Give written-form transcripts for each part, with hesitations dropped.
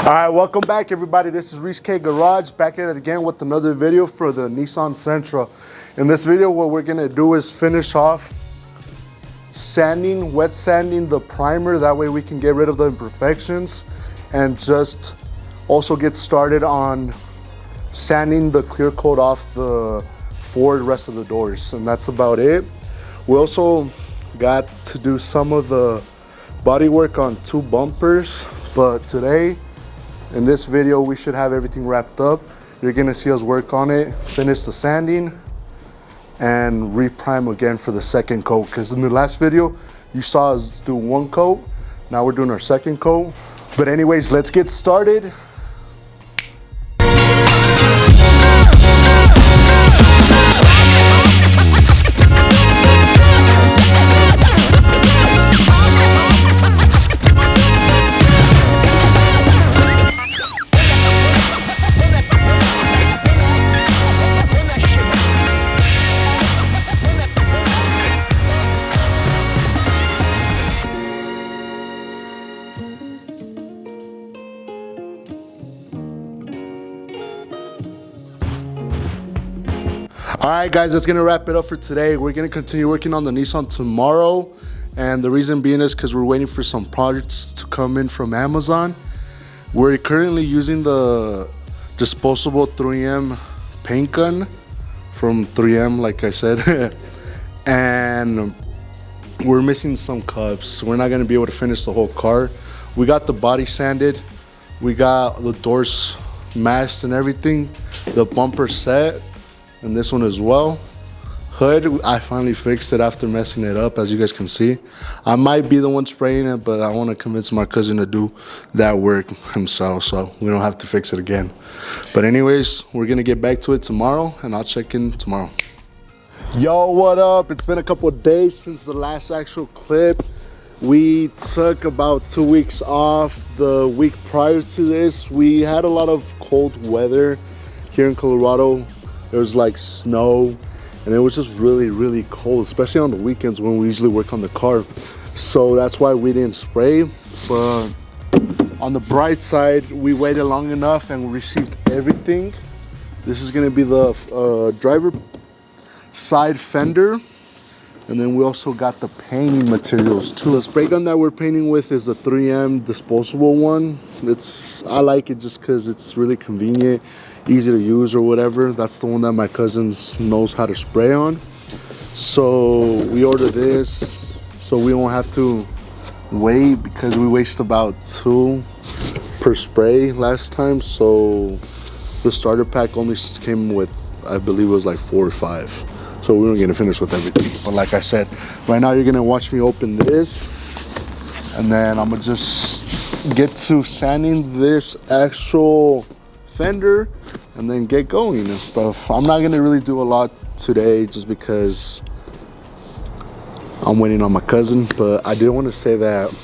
All right, welcome back everybody. This is ItsRuizKGarage back at it again with another video for the Nissan Sentra. In this video, what we're gonna do is finish off wet sanding the primer. That way we can get rid of the imperfections and just also get started on sanding the clear coat off the forward rest of the doors. And that's about it. We also got to do some of the body work on two bumpers, but today, in this video, we should have everything wrapped up. You're gonna see us work on it, finish the sanding, and reprime again for the second coat. Because in the last video, you saw us do one coat. Now we're doing our second coat. But anyways, let's get started. All right, guys, that's gonna wrap it up for today. We're gonna continue working on the Nissan tomorrow. And the reason being is because we're waiting for some projects to come in from Amazon. We're currently using the disposable 3M paint gun from 3M, like I said. And we're missing some cups. We're not gonna be able to finish the whole car. We got the body sanded. We got the doors masked and everything. The bumper set. And this one as well. Hood, I finally fixed it after messing it up, as you guys can see. I might be the one spraying it, but I want to convince my cousin to do that work himself so we don't have to fix it again. But anyways, we're gonna get back to it tomorrow and I'll check in tomorrow. Yo, what up? It's been a couple of days since the last actual clip. We took about 2 weeks off. The week prior to this, we had a lot of cold weather here in Colorado. There was like snow and it was just really cold, especially on the weekends when we usually work on the car. So that's why we didn't spray. But on the bright side, we waited long enough and we received everything. This is gonna be the driver side fender. And then we also got the painting materials too. The spray gun that we're painting with is the 3M disposable one. I like it just because it's really convenient, easy to use or whatever. That's the one that my cousin knows how to spray on. So we ordered this so we won't have to wait, because we waste about 2 per spray last time. So the starter pack only came with, I believe it was like 4 or 5. So we weren't gonna finish with everything. But like I said, right now you're gonna watch me open this, and then I'm gonna just get to sanding this actual fender and then get going and stuff. I'm not gonna really do a lot today just because I'm waiting on my cousin, but I did want to say that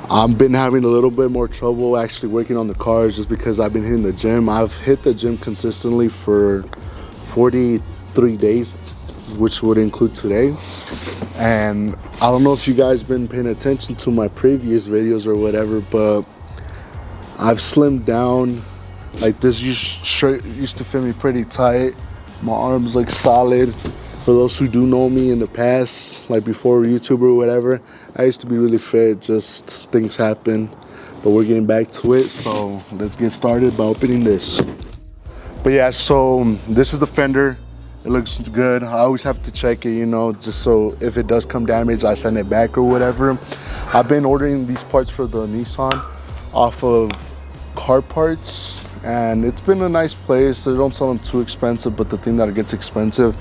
I've been having a little bit more trouble actually working on the cars just because I've been hitting the gym. I've hit the gym consistently for 43 days, which would include today. And I don't know if you guys been paying attention to my previous videos or whatever, but I've slimmed down. Like, this shirt used to fit me pretty tight. My arms look solid. For those who do know me in the past, like before YouTube or whatever, I used to be really fit, just things happen. But we're getting back to it, so let's get started by opening this. But yeah, so this is the fender. It looks good. I always have to check it, you know, just so if it does come damaged, I send it back or whatever. I've been ordering these parts for the Nissan off of Car Parts, and it's been a nice place. They don't sell them too expensive, but the thing that gets expensive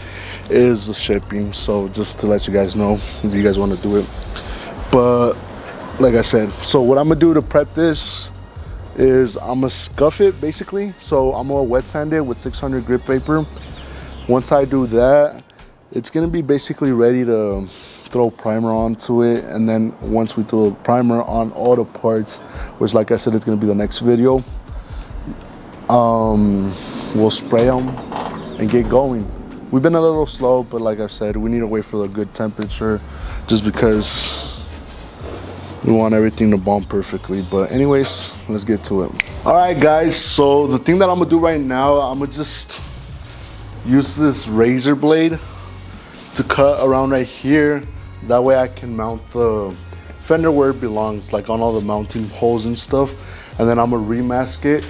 is the shipping. So just to let you guys know if you guys want to do it. But like I said, so what I'm gonna do to prep this is I'm gonna scuff it basically. So I'm gonna wet sand it with 600 grit paper. Once I do that, it's gonna be basically ready to throw primer onto it. And then once we throw primer on all the parts, which like I said, it's gonna be the next video, we'll spray them and get going. We've been a little slow, but like I said, we need to wait for the good temperature just because we want everything to bond perfectly. But anyways, let's get to it. All right guys, so the thing that I'm gonna do right now, I'm gonna just use this razor blade to cut around right here. That way I can mount the fender where it belongs, like on all the mounting holes and stuff. And then I'm gonna remask it.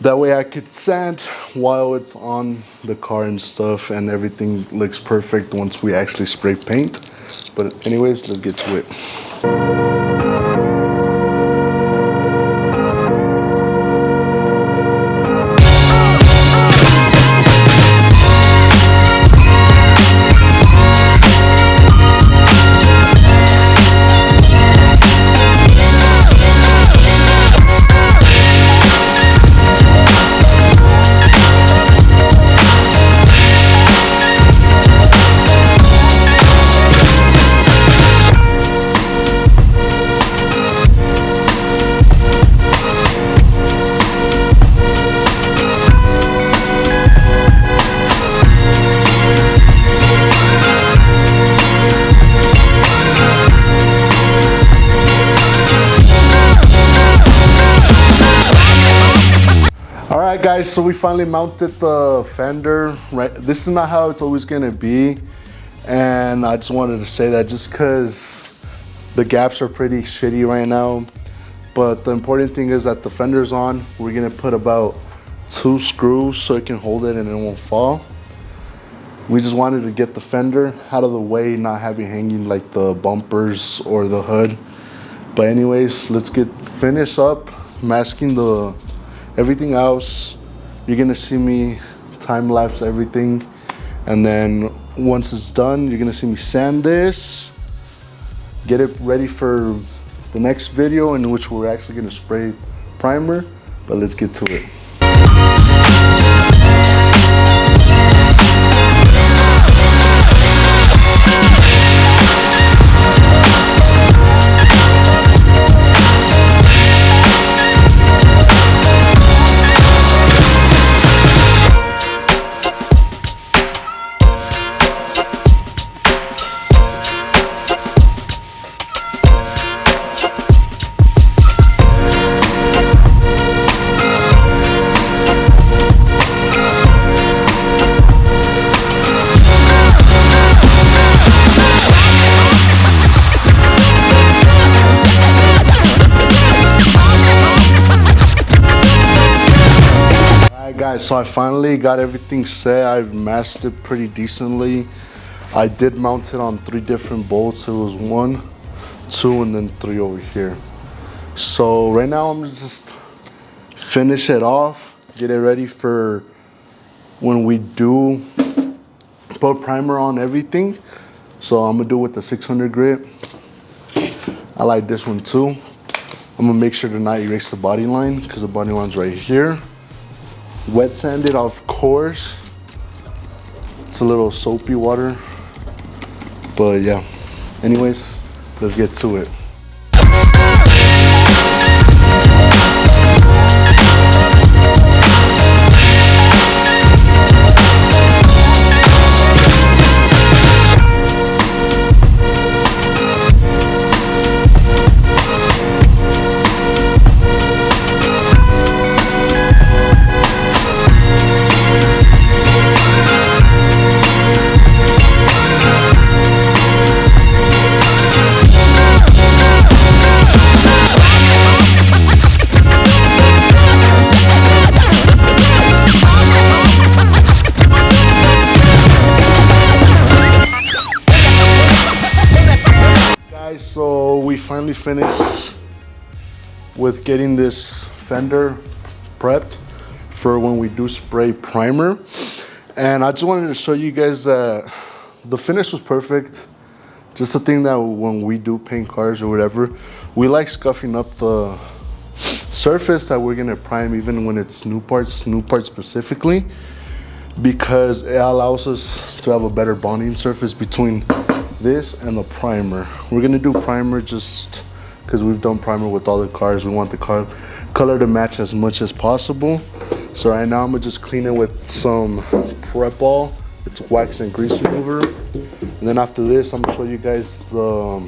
That way I could sand while it's on the car and stuff, and everything looks perfect once we actually spray paint. But anyways, let's get to it. Alright guys, so we finally mounted the fender. Right, this is not how it's always gonna be, and I just wanted to say that just because the gaps are pretty shitty right now. But the important thing is that the fender's on. We're gonna put about 2 screws so it can hold it and it won't fall. We just wanted to get the fender out of the way, not having hanging like the bumpers or the hood. But anyways, let's get finished up masking everything else. You're gonna see me time lapse everything, and then once it's done, you're gonna see me sand this, get it ready for the next video in which we're actually gonna spray primer. But let's get to it. Guys, so I finally got everything set. I've masked it pretty decently. I did mount it on 3 different bolts. It was 1, 2, and then 3 over here. So right now I'm just finish it off, get it ready for when we do put primer on everything. So I'm gonna do it with the 600 grit. I like this one too. I'm gonna make sure to not erase the body line because the body line's right here. Wet sand it, of course. It's a little soapy water, but yeah. Anyways, let's get to it. So we finally finished with getting this fender prepped for when we do spray primer. And I just wanted to show you guys that the finish was perfect. Just the thing that when we do paint cars or whatever, we like scuffing up the surface that we're gonna prime, even when it's new parts specifically, because it allows us to have a better bonding surface between this and the primer. We're gonna do primer just because we've done primer with all the cars. We want the color to match as much as possible. So right now I'm gonna just clean it with some prep ball. It's wax and grease remover. And then after this, I'm gonna show you guys the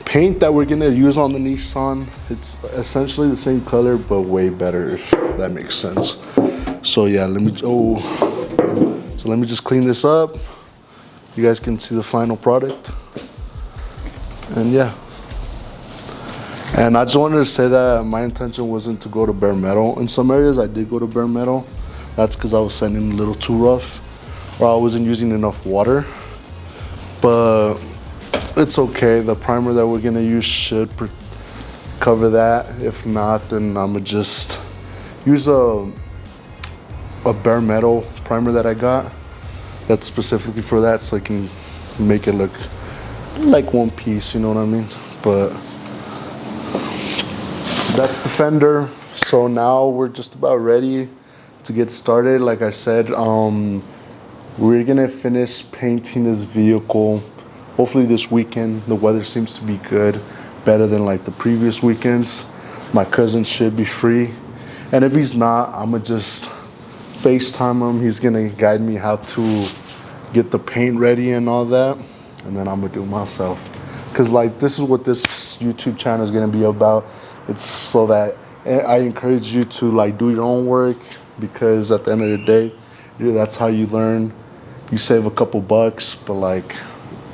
paint that we're gonna use on the Nissan, it's essentially the same color but way better, if that makes sense. So yeah, let me just clean this up. You guys can see the final product. And yeah. And I just wanted to say that my intention wasn't to go to bare metal. In some areas I did go to bare metal. That's because I was sanding a little too rough, or I wasn't using enough water. But it's okay. The primer that we're gonna use should cover that. If not, then I'm gonna just use a bare metal primer that I got that's specifically for that, so I can make it look like one piece, you know what I mean? But that's the fender. So now we're just about ready to get started. Like I said, we're gonna finish painting this vehicle hopefully this weekend. The weather seems to be good, better than like the previous weekends. My cousin should be free, and if he's not, I'm gonna just FaceTime him. He's gonna guide me how to get the paint ready and all that, and then I'm gonna do it myself. Cause like this is what this YouTube channel is gonna be about. It's so that I encourage you to like do your own work, because at the end of the day, that's how you learn. You save a couple bucks, but like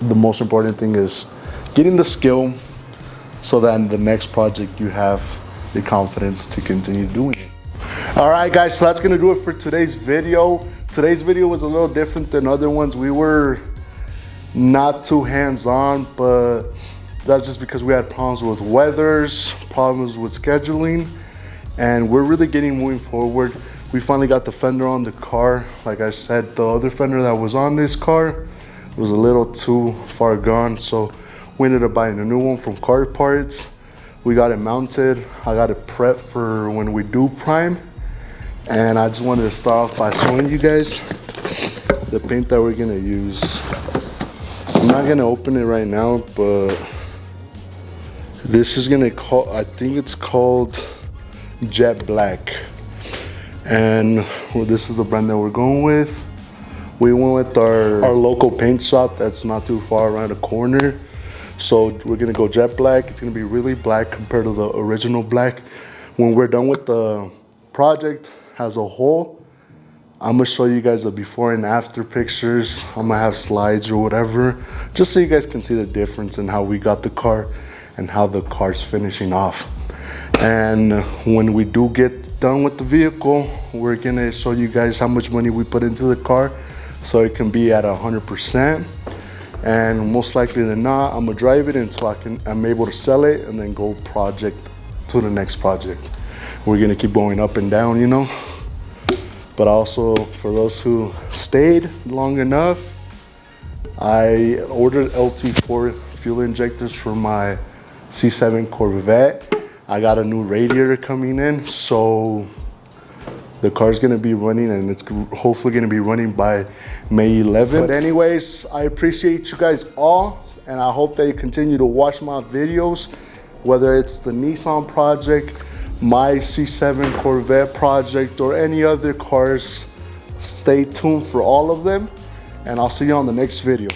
the most important thing is getting the skill, so that in the next project you have the confidence to continue doing it. All right, guys, so that's gonna do it for today's video. Today's video was a little different than other ones. We were not too hands-on, but that's just because we had problems with weathers, problems with scheduling, and we're really getting moving forward. We finally got the fender on the car. Like I said, the other fender that was on this car was a little too far gone, so we ended up buying a new one from Car Parts. We got it mounted. I got it prepped for when we do prime. And I just wanted to start off by showing you guys the paint that we're gonna use. I'm not gonna open it right now, but this is gonna I think it's called Jet Black. And well, this is the brand that we're going with. We went with our local paint shop that's not too far around the corner. So we're gonna go Jet Black. It's gonna be really black compared to the original black. When we're done with the project as a whole, I'm gonna show you guys the before and after pictures. I'm gonna have slides or whatever, just so you guys can see the difference in how we got the car and how the car's finishing off. And when we do get done with the vehicle, we're gonna show you guys how much money we put into the car, so it can be at 100%. And most likely than not, I'm gonna drive it until I'm able to sell it, and then go project to the next project. We're gonna keep going up and down, you know. But also, for those who stayed long enough, I ordered LT4 fuel injectors for my C7 Corvette. I got a new radiator coming in, so the car's gonna be running, and it's hopefully gonna be running by May 11th. But anyways, I appreciate you guys all, and I hope that you continue to watch my videos, whether it's the Nissan project, my C7 Corvette project, or any other cars. Stay tuned for all of them, and I'll see you on the next video.